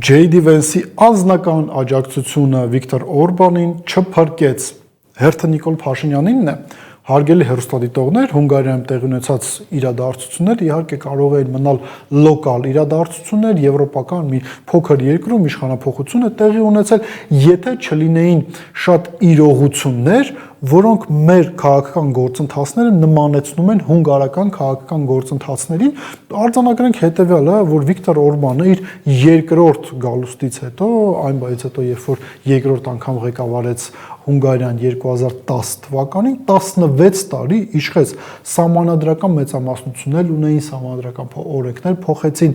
J.D. Vance-ի անձնական աջակցությունը Վիկտոր Օրբանին չփրկեց։ Հերթը Նիկոլ Փաշինյանինն է։ Հարգելի հեռուստադիտողներ, Հունգարիայում տեղի ունեցած իրադարձություններ իհարկե կարող էին մնալ լոկալ իրադարձություններ, եվրոպական մի փոքր երկրում իշխանափոխություն է տեղի ունեցել, եթե չլինեին շատ իրողություններ, որոնք մեր քաղաքական գործընթացները նմանեցնում են հունգարական քաղաքական գործընթացներին, արձանագրենք հետևյալը, որ Վիկտոր Օրբանը իր երկրորդ գալուստից հետո, այն բայից հետո, երբ որ երկրորդ անգամ ղեկավարեց Հունգարիան 2010 թվականին 16 տարի իշխեց, սահմանադրական մեծամասնություններ ունեին, սահմանադրական օրենքներ փոխեցին,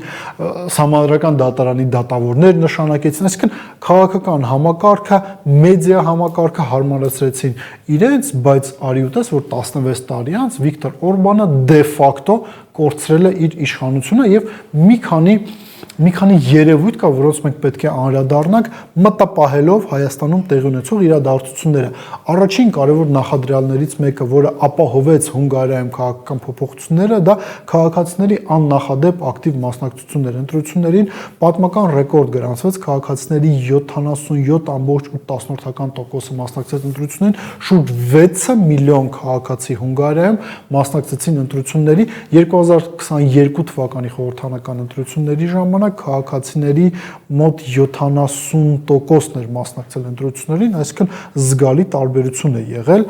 սահմանադրական դատարանի դատավորներ նշանակեցին, այսինքն քաղաքական համակարգը, մեդիա համակարգը հարմարեցրեցին իրենց, բայց արի ուտես, որ 16 տարի անց Վիկտոր Օրբանը դե ֆակտո կորցրել է իր իշխանությունը եւ մի քանի երևույթ կա, որոնց մենք պետք է անդրադառնանք, մտապահելով Հայաստանում տեղի ունեցող իրադարձությունները։ Առաջին կարևոր նախադրյալներից մեկը, որը ապահովեց Հունգարիայում քաղաքական փոփոխությունները, դա քաղաքացիների աննախադեպ ակտիվ մասնակցությունն էր ընտրություններին, պատմական ռեկորդ գրանցվեց, քաղաքացիների 77.8% մասնակցեց ընտրություններին, շուրջ 6 միլիոն քաղաքացի Հունգարիայում մասնակցեցին ընտրությունների 2022 թվականի խորհրդանական ընտրությունների ժամանակ քաղաքացիների մոտ 70%-ն էր մասնակցել ընտրություններին, այսինքն զգալի տարբերություն է եղել,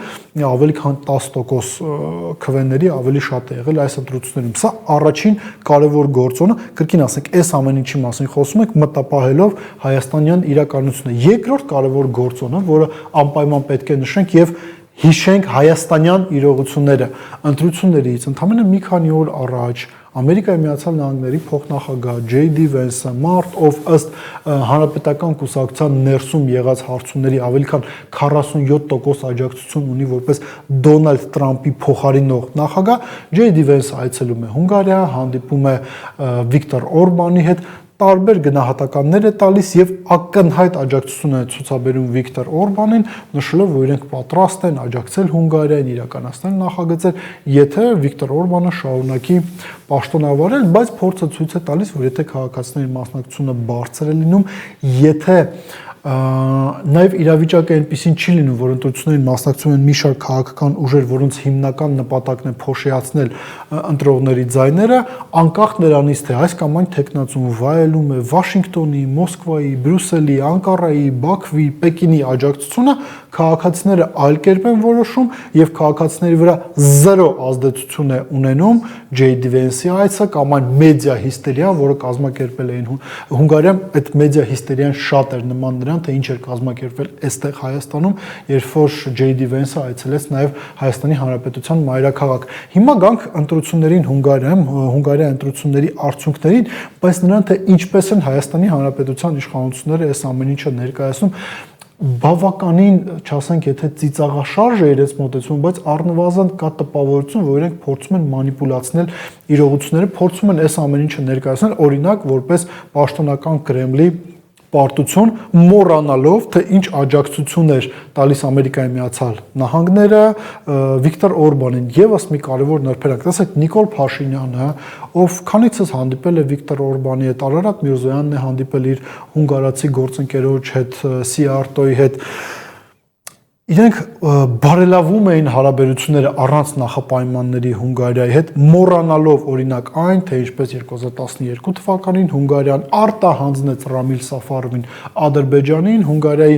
ավելի քան 10% քվեների ավելի շատ է եղել այս ընտրություններում։ Սա առաջին կարևոր գործոնը, կրկին ասենք, այս ամեն ինչի մասին խոսում ենք մտապահելով հայաստանյան իրականությունը։ Երկրորդ կարևոր գործոնը, որը անպայման պետք է նշենք եւ հիշենք հայաստանյան իրողությունները, ընտրություններից ընդամենը մի քանի օր առաջ Ամերիկայի Միացյալ Նահանգների փոխնախագահ J.D. Vance-ը մարտ ով ըստ հանրապետական կուսակցության ներսում եղած հարցումների ավելի քան 47% աջակցություն ունի որպես Դոնալդ Տրամփի փոխարինող նախագահ, J.D. Vance-ը այցելում է Հունգարիա, հանդիպում է Վիկտոր Օրբանի հետ, տարբեր գնահատականներ է տալիս եւ ակնհայտ աջակցություն է ցուցաբերում Վիկտոր Օրբանին, նշելով, որ իրենք պատրաստ են աջակցել Հունգարիային իրականացնել նախագծեր, եթե Վիկտոր Օրբանը շարունակի պաշտոնավարել, բայց փորձը ցույց է տալիս, որ եթե քաղաքացիների մասնակցությունը բարձր է լինում, եթե նաև իրավիճակը այնպեսին չի լինում, որ ընտրություններին մասնակցում են մի շարք քաղաքական ուժեր, որոնց հիմնական նպատակն է փոշիացնել ընտրողների ձայները, անկախ նրանից, թե այս կամ այն թեկնածուն վայելում է Վաշինգտոնի, Մոսկվայի, Բրյուսելի, Անկարայի, Բաքվի, Պեկինի աջակցությունը, քաղաքացիները այլ կերպ են որոշում եւ քաղաքացիների վրա զերո ազդեցություն է ունենում J.D. Vance-ի այցը կամ այն մեդիա հիստերիան, որը կազմակերպել էին Հունգարիայում, այդ մեդիա հիստերիան շատ էր նման նրան, թե ինչ էր կազմակերպվել այստեղ Հայաստանում, երբ որ J.D. Vance-ը այցելեց նաև Հայաստանի Հանրապետության մայրաքաղաք։ Հիմա գանք ընտրություններին Հունգարիայում, Հունգարիայի ընտրությունների արդյունքներին, բայց նրան թե ինչպես են Հայաստանի Հանրապետության իշխանությունները այս ամեն ինչը ներկայացնում, բավականին, չասենք, եթե ծիծաղաշարժ է իրենց մոտեցում, բայց առնվազն կա տպավորություն, որ իրենք փորձում են մանիպուլացնել իրողությունները, փորձում են այս ամեն ինչը ներկայացնել, օրինակ, որպես պաշտոնական Կրեմլի պարտություն, մոռանալով, թե ինչ աջակցություն էր տալիս Ամերիկայի Միացյալ Նահանգները Վիկտոր Օրբանին։ Եվս մի կարևոր նրբերակ, տեսեք, Նիկոլ Փաշինյանը, ով քանիցս հանդիպել է Վիկտոր Օրբանի հետ, Արարատ Միրզոյանն է հանդիպել իր հունգարացի գործընկերոջ հետ, Սիարտոյի հետ, իրենք բարելավում էին հարաբերությունները առանց նախապայմանների Հունգարիայի հետ, մոռանալով օրինակ այն, թե ինչպես 2012 թվականին Հունգարիան արտահանձնեց Ռամիլ Սաֆարովին Ադրբեջանին, Հունգարիայի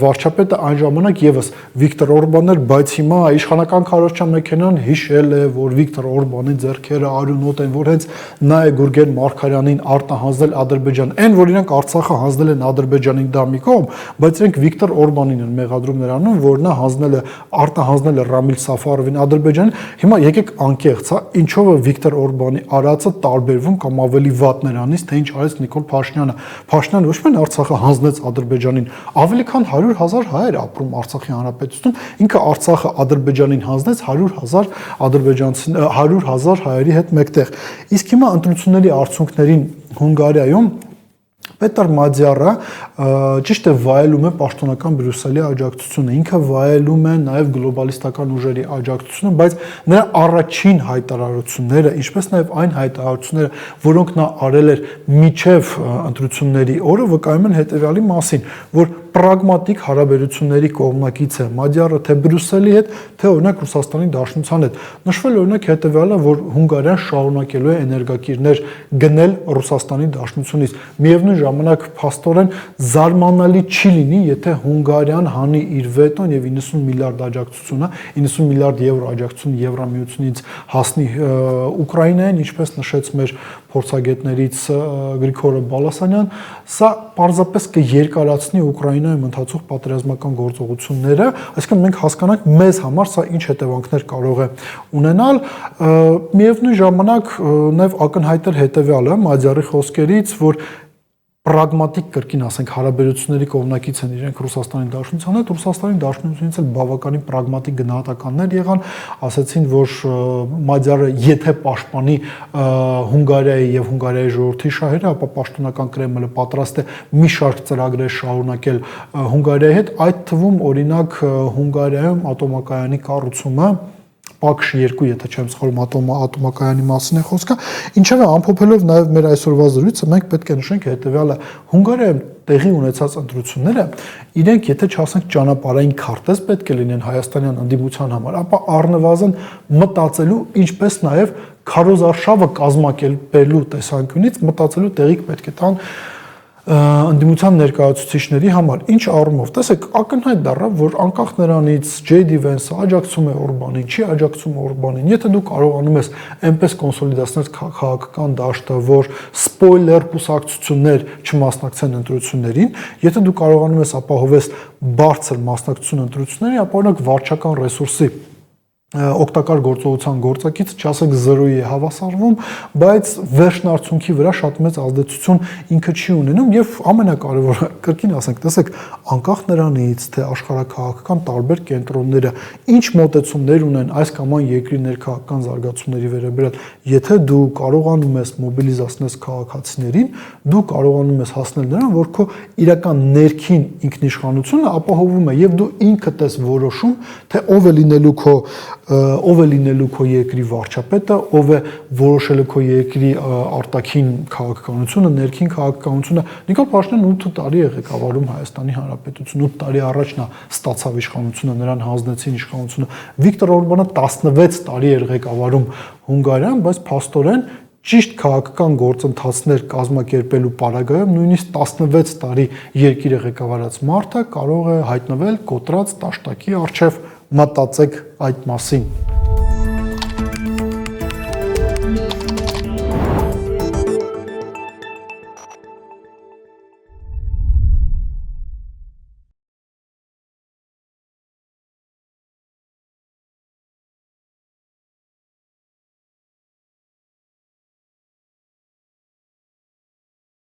վարչապետը այն ժամանակ եւս Վիկտոր Օրբանն էր, բայց հիմա իշխանական քարոզչության մեքենան հիշել է, որ Վիկտոր Օրբանի ձեռքերը արյունոտ են, որ հենց նա է Գուրգեն Մարգարյանին արտահանձնել Ադրբեջան, այն որ իրենք Արցախը հանձնել են Ադրբեջանին դա մի կողմ, բայց իրենք Վիկտոր Օրբանին են մեղադրում նրանում, որ նա արտահանձնել է Ռամիլ Սաֆարովին Ադրբեջանին։ Հիմա եկեք անկեղծ, հա, ինչով է Վիկտոր Օրբանի արածը տարբերվում կամ ավելի վատ նրանից, թե ինչ արեց Նիկոլ Փաշինյանը։ Փաշինյանը ոչ միայն Արցախը հանձնեց Ադրբեջանին, ավելի քան 100,000 հայեր ապրում Արցախի հանրապետությունում, ինքը Արցախը Ադրբեջանին հանձնեց 100,000 ադրբեջանցի 100,000 հայերի հետ մեկտեղ։ Իսկ հիմա ընտրությունների արդյունքներին Հունգարիայում Պետր Մադյարը ճիշտ է վայելում է պաշտոնական Բրյուսելի աջակցությունը, ինքը վայելում է նաև գլոբալիստական ուժերի աջակցությունը, բայց նրա առաջին հայտարարությունները, ինչպես նաև այն հայտարարությունները, որոնք նա արել էր միջև ընտրությունների օրը, վկայում են հետևյալի մասին, որ պրագմատիկ հարաբերությունների կողմնակից է Մադյարը թե Բրյուսելի հետ, թե օրինակ Ռուսաստանի Դաշնության հետ։ Նշվել օրինակ հետևյալը, որ Հունգարիան շարունակելու է էներգակիրներ գնել Ռուսաստանի Դաշնությունից։ Միևնույն ժամանակ փաստորեն զարմանալի չի լինի, եթե Հունգարիան հանի իր վետոն եւ 90 միլիարդ աջակցությունը, 90 միլիարդ եվրո աջակցությունը Եվրամիությունից հասնի Ուկրաինային, ինչպես նշեց մեր փորձագետներից Գրիգորը Բալասանյան, սա պարզապես կերկարացնի Ուկրաինայում ընթացող պատերազմական գործողությունները, այսինքն մենք հասկանանք մեզ համար սա ինչ հետևանքներ կարող է ունենալ, միևնույն ժամանակ նաև ակնհայտ էր հետևյալը Մադյարի խոսքերից, որ պրագմատիկ կրկին ասենք հարաբերությունների կողմնակից են իրենք Ռուսաստանի Դաշնության հետ, Ռուսաստանի Դաշնությունից էլ բավականին պրագմատիկ գնահատականներ եղան, ասացին, որ Մադյարը եթե պաշտպանի Հունգարիայի եւ Հունգարիայի ժողովրդի շահերը, ապա պաշտոնական Կրեմլը պատրաստ է մի շարք ծրագրեր շարունակել Հունգարիայի հետ, այդ թվում օրինակ Հունգարիայում ատոմակայանի կառուցումը Պակշ 2, եթե չեմ սխալվում, ատոմակայանի մասին է խոսքը, ինչևէ ամփոփելով նաև մեր այսօրվա զրույցը, մենք պետք է նշենք հետևյալը. Հունգարիայում տեղի ունեցած ընտրությունները, իրենք եթե չասենք ճանապարհային քարտեզ պետք է լինեն հայաստանյան ընդդիմության համար, ապա առնվազն մտածելու, ինչպես նաև քարոզարշավը կազմակերպելու տեսանկյունից մտածելու տեղիք պետք է տան ընդդիմության ներկայացուցիչների համար, ինչ առումով, տեսեք, ակնհայտ դառավ, որ անկախ նրանից Ջեյ Վենսը աջակցում է Օրբանին, չի աջակցում Օրբանին, եթե դու կարողանում ես այնպես կոնսոլիդացնել քաղաքական դաշտը, որ սպոյլեր կուսակցություններ չմասնակցեն ընտրություններին, եթե դու կարողանում ես ապահովես բարձր մասնակցություն ընտրությունների, ապա օրինակ վարչական ռեսուրսի օգտակար գործողության գործակից չասենք 0-ի է հավասարվում, բայց վերջնարդյունքի վրա շատ մեծ ազդեցություն ինքը չի ունենում եւ ամենակարևորը կրկին ասենք, տեսեք, անկախ նրանից թե աշխարհաքաղաքական տարբեր կենտրոնները ինչ մոտեցումներ ունեն այս կամ այն երկրի ներքաղաքական զարգացումների վերաբերյալ, եթե դու կարողանում ես մոբիլիզացնել քաղաքացիներին, դու կարողանում ես հասնել նրան, որ քո իրական ներքին ինքնիշխանությունը ապահովում է եւ դու ինքդ ես որոշում, թե ով է լինելու քո երկրի վարչապետը, ով է որոշելու քո երկրի արտաքին քաղաքականությունը, ներքին քաղաքականությունը։ Նիկոլ Փաշինյանը 8 տարի է ղեկավարում Հայաստանի Հանրապետություն, 8 տարի առաջ նա ստացավ իշխանությունը, նրան հանձնեցին իշխանությունը։ Վիկտոր Օրբանը 16 տարի էր ղեկավարում Հունգարիան, բայց փաստորեն ճիշտ քաղաքական գործընթացներ կազմակերպելու պարագայում նույնիսկ 16 տարի երկիրը ղեկավարած մարդը կարող է հայտնվել կոտրած տաշտակի առջև, մտածեք այդ մասին։